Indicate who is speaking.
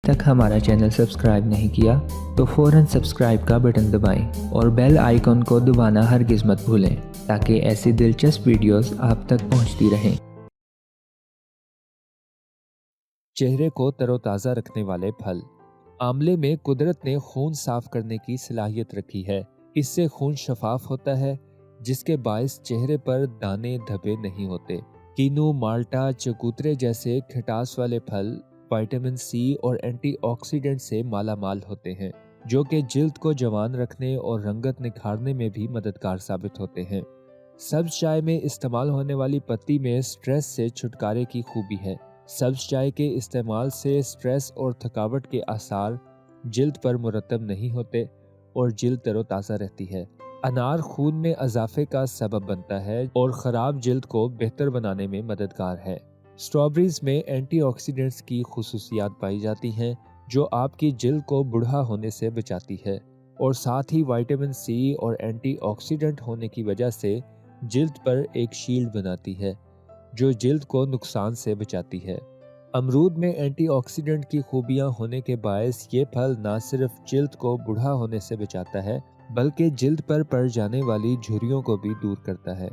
Speaker 1: तक हमारा channel subscribe नहीं किया तो फ़ौरन सब्सक्राइब का बटन दबाएं और बेल आइकन को दबाना हरगिज़ मत भूलें ताकि ऐसी दिलचस्प वीडियोस आप तक पहुंचती रहें।
Speaker 2: चेहरे को तरोताज़ा रखने वाले फल। आंवले में कुदरत ने खून साफ करने की सलाहियत रखी है। इससे खून शफाफ होता है जिसके बायस चेहरे पर दाने धब्बे नहीं होते। कीनू, माल्टा, चकोतरे जैसे खटास वाले फल विटामिन सी और एंटीऑक्सीडेंट से मालामाल होते हैं जो कि जिल्द को जवान रखने और रंगत निखारने में भी मददगार साबित होते हैं। सब्ज चाय में इस्तेमाल होने वाली पत्ती में स्ट्रेस से छुटकारे की खूबी है। सब्ज चाय के इस्तेमाल से स्ट्रेस और थकावट के आसार जिल्द पर मुरतब नहीं होते और जिल्द तरोताज़ा रहती है। अनार खून में इजाफे का सबब बनता है और ख़राब जिल्द को बेहतर बनाने में मददगार है। स्ट्रॉबेरीज में एंटीऑक्सीडेंट्स की खुसूसियात पाई जाती हैं जो आपकी जिल्द को बूढ़ा होने से बचाती है और साथ ही विटामिन सी और एंटीऑक्सीडेंट होने की वजह से जिल्द पर एक शील्ड बनाती है जो जिल्द को नुकसान से बचाती है। अमरूद में एंटीऑक्सीडेंट की खूबियां होने के बायस ये फल न सिर्फ जिल्द को बूढ़ा होने से बचाता है बल्कि जिल्द पर पड़ जाने वाली झुर्रियों को भी दूर करता है।